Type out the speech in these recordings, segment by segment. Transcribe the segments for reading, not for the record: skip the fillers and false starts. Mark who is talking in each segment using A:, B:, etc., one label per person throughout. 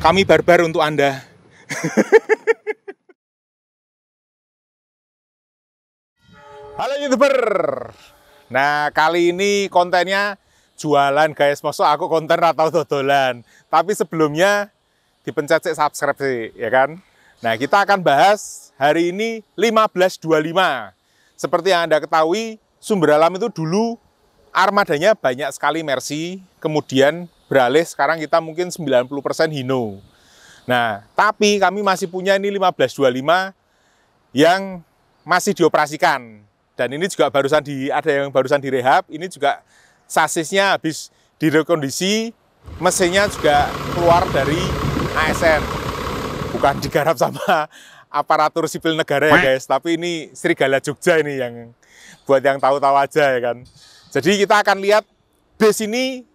A: Kami barbar untuk Anda. Halo YouTuber. Nah, kali ini kontennya jualan guys. Maksud aku konten atau dodolan. Tapi sebelumnya dipencet subscribe sih, ya kan? Nah, kita akan bahas hari ini 1525. Seperti yang Anda ketahui, Sumber Alam itu dulu armadanya banyak sekali Mercy, kemudian beralih sekarang kita mungkin 90% Hino. Nah, tapi kami masih punya ini 1525 yang masih dioperasikan. Dan ini juga ada yang barusan direhab, ini juga sasisnya habis direkondisi, mesinnya juga keluar dari ASN. Bukan digarap sama aparatur sipil negara ya guys, tapi ini Serigala Jogja ini yang buat yang tahu-tahu aja ya kan. Jadi kita akan lihat base ini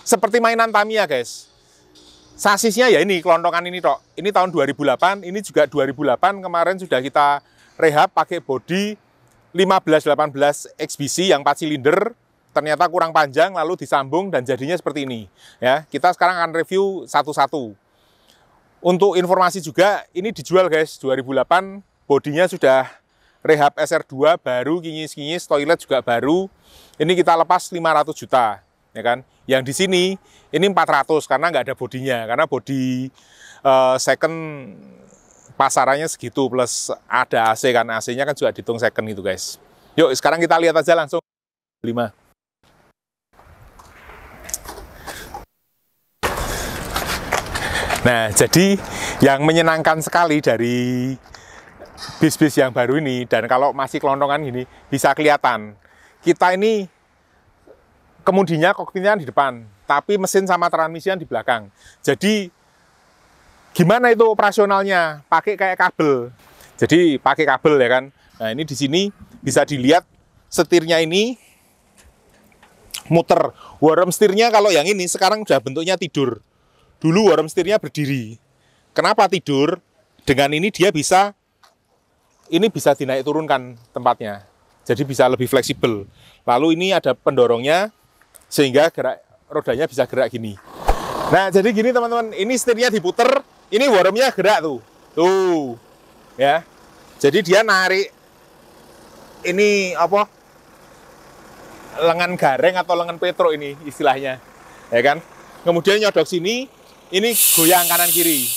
A: seperti mainan Tamiya guys. Sasisnya ya ini, kelontongan ini tok. Ini tahun 2008, ini juga 2008, kemarin sudah kita rehab pakai bodi 1518 XBC yang 4 silinder, ternyata kurang panjang, lalu disambung dan jadinya seperti ini. Ya, kita sekarang akan review satu-satu. Untuk informasi juga, ini dijual guys, 2008, bodinya sudah rehab SR2, baru, kinyis-kinyis, toilet juga baru. Ini kita lepas 500 juta, ya kan? Yang di sini, ini 400 karena nggak ada bodinya, karena bodi second pasarannya segitu, plus ada AC kan, AC-nya kan juga dihitung second gitu guys. Yuk sekarang kita lihat aja langsung 5. Nah, jadi yang menyenangkan sekali dari bis-bis yang baru ini, dan kalau masih kelontongan gini bisa kelihatan, kita ini kemudinya kokpitnya di depan, tapi mesin sama transmisian di belakang. Jadi gimana itu operasionalnya? Pakai kayak kabel. Jadi pakai kabel ya kan. Nah, ini di sini bisa dilihat setirnya ini muter. Worm setirnya kalau yang ini sekarang sudah bentuknya tidur. Dulu worm setirnya berdiri. Kenapa tidur? Dengan ini dia bisa dinaik turunkan tempatnya. Jadi bisa lebih fleksibel. Lalu ini ada pendorongnya sehingga rodanya bisa gerak gini. Nah, jadi gini teman-teman, ini setirnya diputer, ini wormnya gerak tuh. Tuh. Ya. Jadi dia narik ini apa? Lengan gareng atau lengan petro ini istilahnya. Ya kan? Kemudian nyodok sini, ini goyang kanan kiri.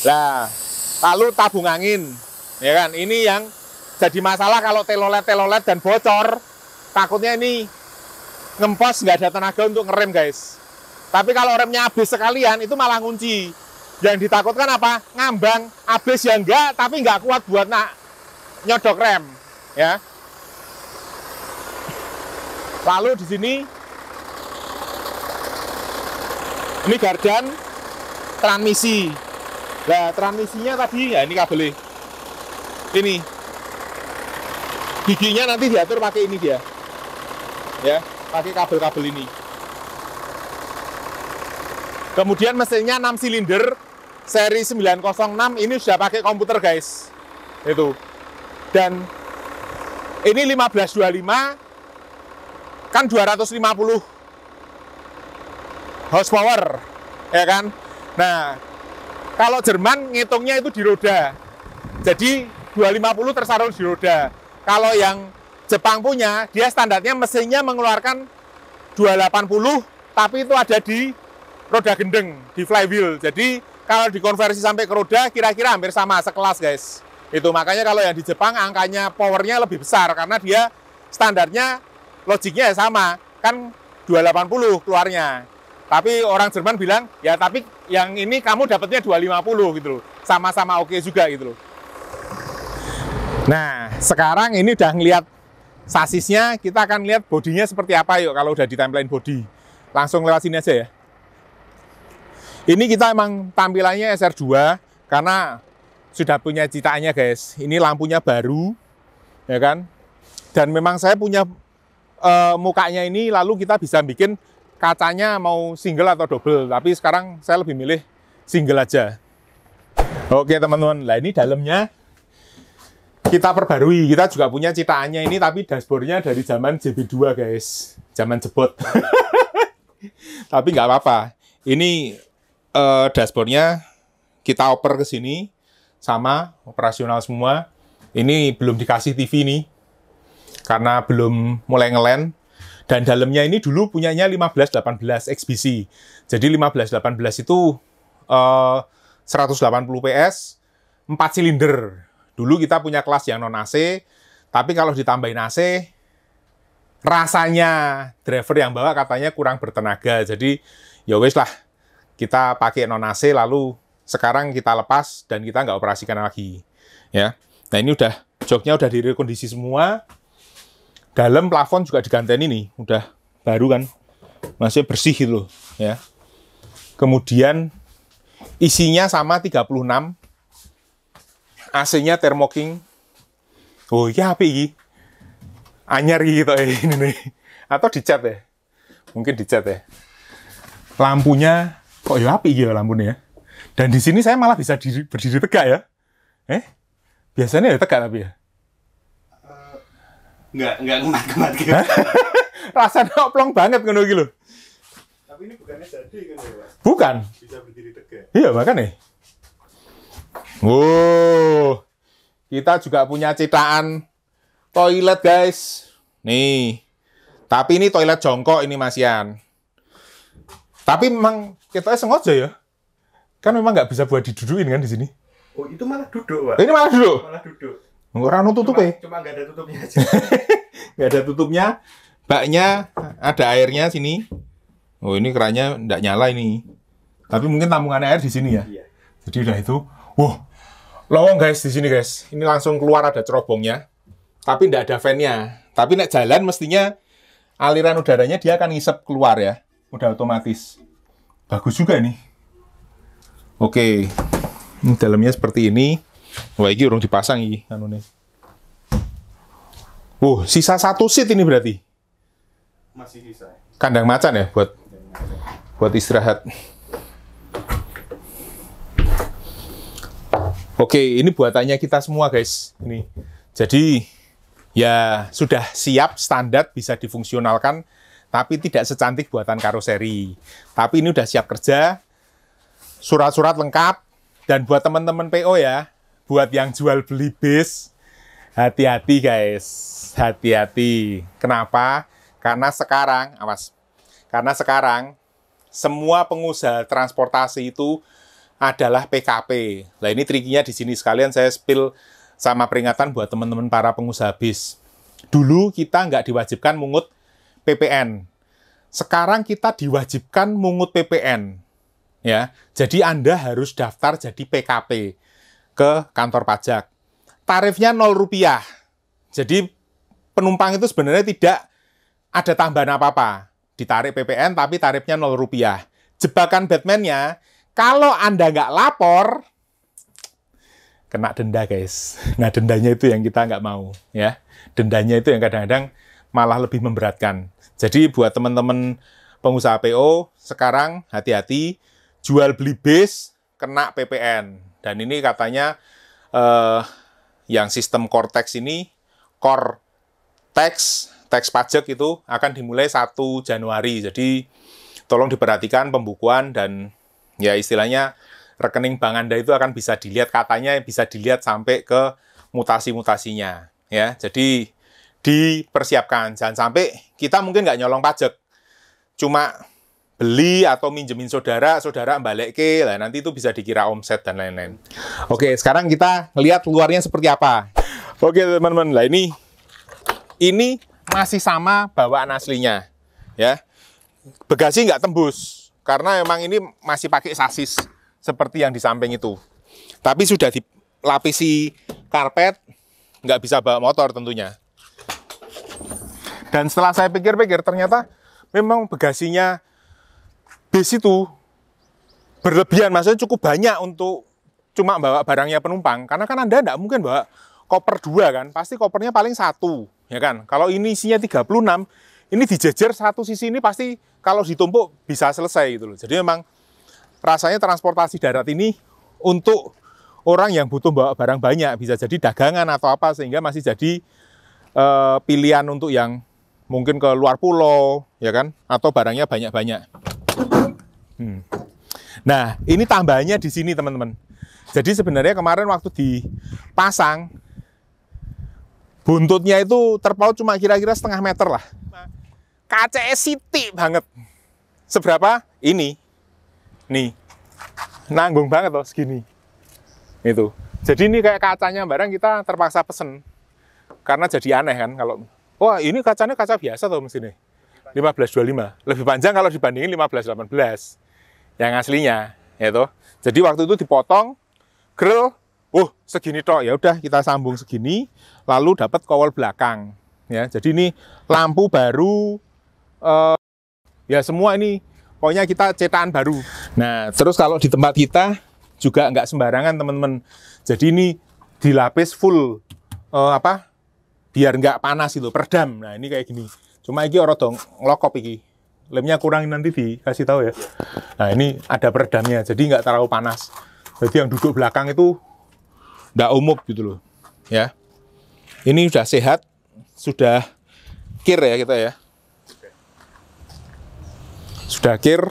A: Nah, lalu tabung angin. Ya kan? Ini yang jadi masalah kalau telolet dan bocor. Takutnya ini ngempos nggak ada tenaga untuk ngerem guys. Tapi kalau remnya habis sekalian itu malah ngunci. Yang ditakutkan apa? Ngambang, habis ya enggak, tapi nggak kuat buat nyodok rem, ya. Lalu di sini ini gardan transmisi. Nah, transmisinya tadi ya ini kabelnya. Ini giginya nanti diatur pakai ini dia. Ya, pakai kabel-kabel ini. Kemudian mesinnya 6 silinder, seri 906, ini sudah pakai komputer guys. Itu. Dan ini 1525, kan 250 horsepower, ya kan? Nah, kalau Jerman ngitungnya itu di roda. Jadi 250 tersarung di roda. Kalau yang Jepang punya, dia standarnya mesinnya mengeluarkan 280, tapi itu ada di roda gendeng, di flywheel. Jadi kalau dikonversi sampai ke roda kira-kira hampir sama, sekelas guys. Itu makanya kalau yang di Jepang angkanya powernya lebih besar karena dia standarnya logiknya ya sama, kan 280 keluarnya. Tapi orang Jerman bilang, ya tapi yang ini kamu dapatnya 250 gitu loh. Sama-sama oke juga gitu loh. Nah, sekarang ini udah ngelihat sasisnya, kita akan lihat bodinya seperti apa yuk kalau udah ditempelin bodi. Langsung lewat sini aja ya. Ini kita emang tampilannya SR2 karena sudah punya citaannya guys. Ini lampunya baru, ya kan? Dan memang saya punya mukanya ini, lalu kita bisa bikin kacanya mau single atau double. Tapi sekarang saya lebih milih single aja. Oke teman-teman, nah ini dalamnya kita perbarui. Kita juga punya citaannya ini, tapi dashboardnya dari zaman JB2 guys, zaman jebot. Tapi nggak apa-apa. Ini dashboardnya kita oper ke sini, sama operasional semua. Ini belum dikasih TV nih, karena belum mulai ngelend. Dan dalamnya ini dulu punyanya 1518 XBC. Jadi 1518 itu 180 PS, 4 silinder. Dulu kita punya kelas yang non AC, tapi kalau ditambahin AC, rasanya driver yang bawa katanya kurang bertenaga. Jadi ya wes lah, kita pakai non AC, lalu sekarang kita lepas dan kita nggak operasikan lagi. Ya, nah ini udah joknya udah direkondisi semua. Dalam plafon juga diganti nih, udah baru kan, masih bersih gitu loh. Ya. Kemudian isinya sama 36, AC-nya Thermoking. Oh iya apa ini? Anyar gitu ini nih. Atau dicat ya? Mungkin dicat ya. Lampunya kok ya api gitu lampunya ya. Dan di sini saya malah bisa berdiri tegak ya. Biasanya ya tegak tapi ya.
B: Enggak ngemat-ngemat gitu.
A: Rasanya oplong banget ngono iki lho.
B: Tapi ini bukannya jadi kan ya, Pak?
A: Bukan.
B: Bisa berdiri tegak.
A: Iya, makanya. Wow. Kita juga punya cetakan toilet, guys. Nih. Tapi ini toilet jongkok ini, Mas Yan. Tapi memang kita sengaja ya. Kan memang nggak bisa buat didudukin kan di sini.
B: Oh, itu malah duduk, Pak.
A: Ini malah duduk.
B: Malah duduk.
A: Orang tutup ya.
B: Cuma nggak ada tutupnya aja.
A: Nggak ada tutupnya. Baknya ada airnya sini. Oh, ini kerannya nggak nyala ini. Tapi mungkin tampungan air di sini ya.
B: Iya.
A: Jadi udah itu. Wow. Lowong guys di sini guys. Ini langsung keluar ada cerobongnya. Tapi nggak ada fan-nya. Tapi nek jalan mestinya aliran udaranya dia akan ngisep keluar ya. Udah otomatis. Bagus juga nih. Oke. Ini dalamnya seperti ini. Wah, ini urung dipasang ini anu nih. Sisa 1 seat ini berarti.
B: Masih sisa.
A: Kandang macan ya buat istirahat. Oke, ini buatannya kita semua guys. Ini. Jadi ya sudah siap standar bisa difungsionalkan, tapi tidak secantik buatan karoseri. Tapi ini udah siap kerja. Surat-surat lengkap. Dan buat teman-teman PO ya, buat yang jual beli bis, hati-hati guys, hati-hati. Kenapa? Karena sekarang, awas, karena sekarang semua pengusaha transportasi itu adalah PKP. Nah ini trikinya di sini sekalian saya spill sama peringatan buat teman-teman para pengusaha bis. Dulu kita nggak diwajibkan mungut PPN. Sekarang kita diwajibkan mungut PPN. Ya, jadi Anda harus daftar jadi PKP ke kantor pajak. Tarifnya Rp0. Jadi penumpang itu sebenarnya tidak ada tambahan apa-apa. Ditarik PPN tapi tarifnya Rp0. Jebakan Batman-nya, kalau Anda nggak lapor, kena denda guys. Nah dendanya itu yang kita nggak mau. Ya, dendanya itu yang kadang-kadang malah lebih memberatkan. Jadi buat teman-teman pengusaha PO, sekarang hati-hati. Jual beli bis kena PPN. Dan ini katanya yang sistem core tax ini, core tax pajak itu akan dimulai 1 Januari. Jadi tolong diperhatikan pembukuan dan ya istilahnya rekening bank Anda itu akan bisa dilihat, katanya bisa dilihat sampai ke mutasi-mutasinya. Ya, jadi dipersiapkan. Jangan sampai kita mungkin nggak nyolong pajak. Cuma beli atau minjemin saudara balik ke, lah nanti itu bisa dikira omset dan lain-lain. Oke, sekarang kita lihat luarnya seperti apa. Oke teman-teman, lah ini masih sama bawaan aslinya, ya. Bagasi nggak tembus karena memang ini masih pakai sasis seperti yang di samping itu. Tapi sudah dilapisi karpet, nggak bisa bawa motor tentunya. Dan setelah saya pikir-pikir ternyata memang bagasinya bis itu berlebihan, maksudnya cukup banyak untuk cuma bawa barangnya penumpang. Karena kan Anda tidak mungkin bawa koper 2 kan, pasti kopernya paling 1, ya kan. Kalau ini isinya 36, ini dijejer satu sisi ini pasti kalau ditumpuk bisa selesai gitu loh. Jadi memang rasanya transportasi darat ini untuk orang yang butuh bawa barang banyak, bisa jadi dagangan atau apa, sehingga masih jadi pilihan untuk yang mungkin ke luar pulau, ya kan, atau barangnya banyak-banyak. Nah, ini tambahannya di sini teman-teman. Jadi sebenarnya kemarin waktu dipasang, buntutnya itu terpaut cuma kira-kira setengah meter lah. Kacanya siti banget. Seberapa? Ini. Nih. Nanggung banget loh segini. Itu. Jadi ini kayak kacanya barang kita terpaksa pesen. Karena jadi aneh kan kalau, wah ini kacanya kaca biasa tuh mesinnya. 1525. Lebih panjang kalau dibandingin 1518 yang aslinya, ya toh. Jadi waktu itu dipotong grill, segini tok. Ya udah kita sambung segini, lalu dapat kowal belakang. Ya, jadi ini lampu baru, ya semua ini pokoknya kita cetakan baru. Nah, terus kalau di tempat kita juga nggak sembarangan teman-teman. Jadi ini dilapis full biar nggak panas itu, peredam. Nah ini kayak gini. Cuma ini orang dong ngelokop iki. Lemnya kurang nanti dikasih tahu ya. Nah ini ada peredamnya, jadi nggak terlalu panas. Jadi yang duduk belakang itu nggak umum gitu loh. Ya. Ini sudah sehat, sudah kir ya kita ya. Sudah kir.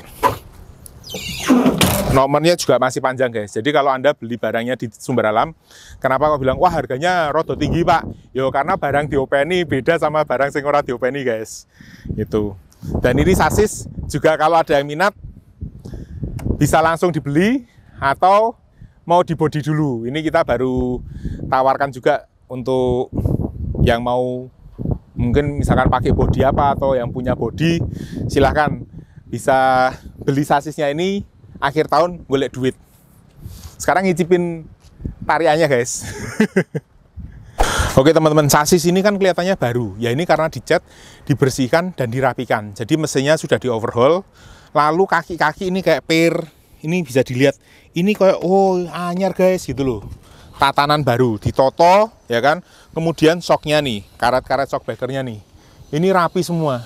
A: Nomornya juga masih panjang guys. Jadi kalau Anda beli barangnya di Sumber Alam, kenapa kau bilang, wah harganya rada tinggi pak? Yo karena barang diopeni beda sama barang sing ora diopeni guys. Gitu. Dan ini sasis juga kalau ada yang minat, bisa langsung dibeli atau mau di body dulu. Ini kita baru tawarkan juga untuk yang mau mungkin misalkan pakai body apa atau yang punya body, silahkan bisa beli sasisnya ini. Akhir tahun golek duit. Sekarang ngicipin tariannya guys. Oke teman-teman, sasis ini kan kelihatannya baru. Ya ini karena dicat, dibersihkan dan dirapikan. Jadi mesinnya sudah di overhaul. Lalu kaki-kaki ini kayak per. Ini bisa dilihat. Ini kayak anyar guys gitu loh. Tatanan baru, ditoto ya kan. Kemudian shocknya nih, karet-karet shock breakernya nih. Ini rapi semua.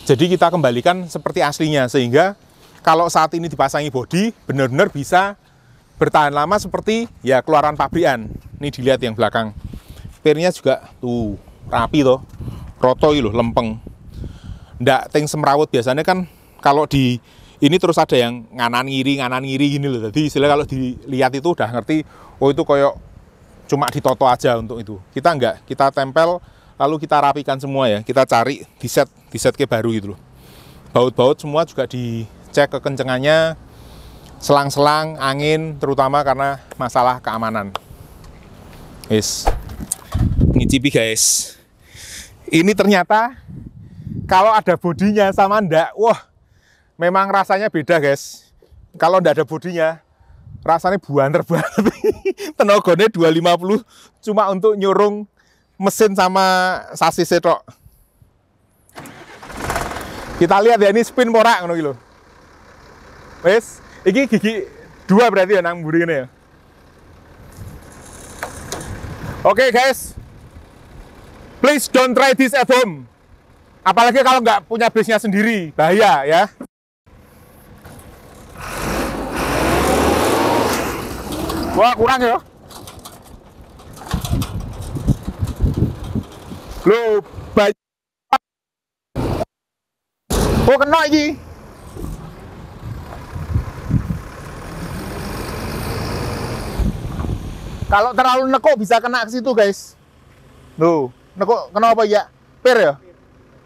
A: Jadi kita kembalikan seperti aslinya sehingga kalau saat ini dipasangi bodi, benar-benar bisa bertahan lama seperti ya keluaran pabrikan. Ini dilihat yang belakang. Pernya juga tuh rapi toh. Roto loh, lempeng. Ndak ting semrawut biasanya kan kalau di ini terus ada yang nganan ngiri gini loh. Jadi istilah kalau dilihat itu udah ngerti, oh itu koyok cuma ditoto aja untuk itu. Kita enggak, kita tempel lalu kita rapikan semua ya. Kita cari di set ke baru gitu loh. Baut-baut semua juga dicek kekencengannya, selang-selang, angin, terutama karena masalah keamanan. Guys, ngicipi guys. Ini ternyata kalau ada bodinya sama ndak, wah, memang rasanya beda guys. Kalau ndak ada bodinya, rasanya buanter banget. Tenaganya 250 cuma untuk nyurung mesin sama sasis tok. Kita lihat ya, ini spin porak ngono iki lho. Wes, iki gigi 2 berarti ya nang mburi ini ya. Oke guys, please don't try this at home. Apalagi kalau nggak punya base-nya sendiri, bahaya ya. Wah kurang ya. Loh, banyak. Oh kena iki. Kalau terlalu nekuk bisa kena ke situ guys. Loh, nekuk kena apa ya? Per ya?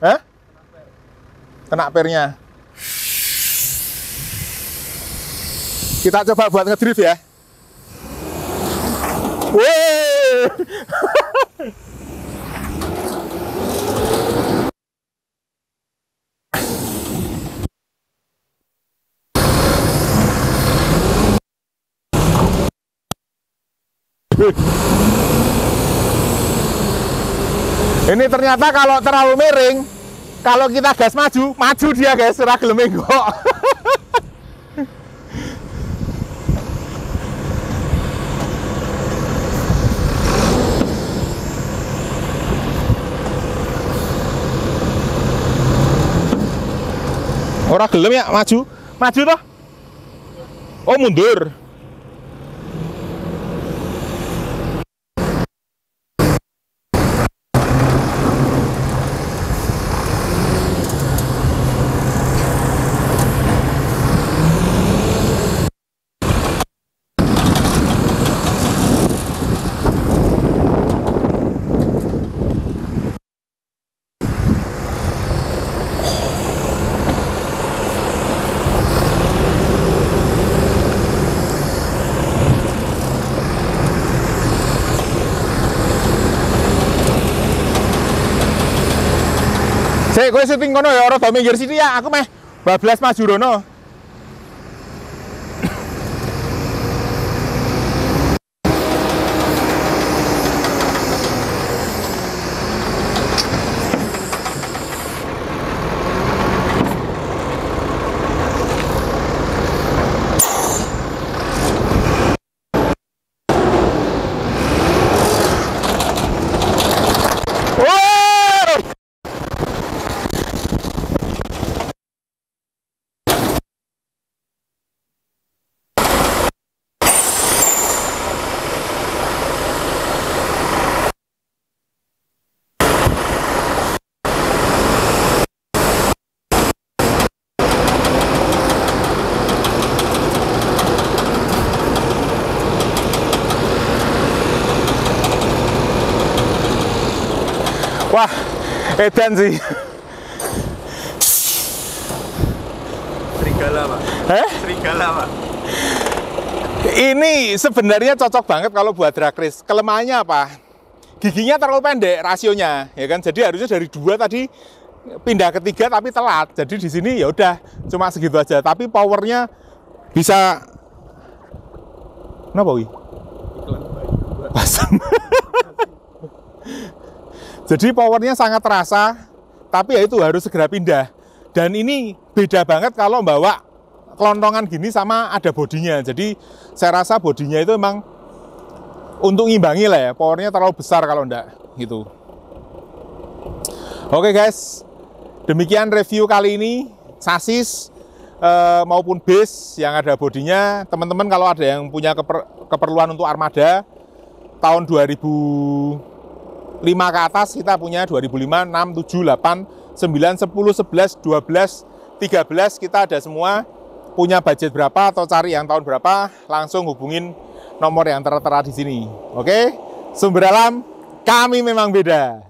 A: Hah? Kena pernya. Kita coba buat ngedrift ya. Wih. Ini ternyata kalau terlalu miring, kalau kita gas maju dia guys, ora gelem enggok. Ora gelem ya maju toh? Oh mundur. Sik, kowe syuting kono ya, rada minggir sithik ya. Aku meh bablas maju rono. Wah, edan sih.
B: Serigala, Pak. Serigala, Pak.
A: Ini sebenarnya cocok banget kalau buat drag race. Kelemahannya apa? Giginya terlalu pendek rasionya, ya kan? Jadi harusnya dari 2 tadi pindah ke 3 tapi telat. Jadi di sini ya udah cuma segitu aja. Tapi powernya bisa. Kenapa, Wi? Pasang. Jadi powernya sangat terasa, tapi ya itu harus segera pindah. Dan ini beda banget kalau bawa kelontongan gini sama ada bodinya. Jadi saya rasa bodinya itu emang untuk ngimbangi lah ya, powernya terlalu besar kalau enggak gitu. Oke guys, demikian review kali ini, sasis maupun base yang ada bodinya. Teman-teman kalau ada yang punya keperluan untuk armada, tahun 2005 ke atas kita punya 2005, 6, 7, 8, 9, 10, 11, 12, 13 kita ada semua. Punya budget berapa atau cari yang tahun berapa, langsung hubungin nomor yang tertera di sini. Oke? Sumber Alam, kami memang beda.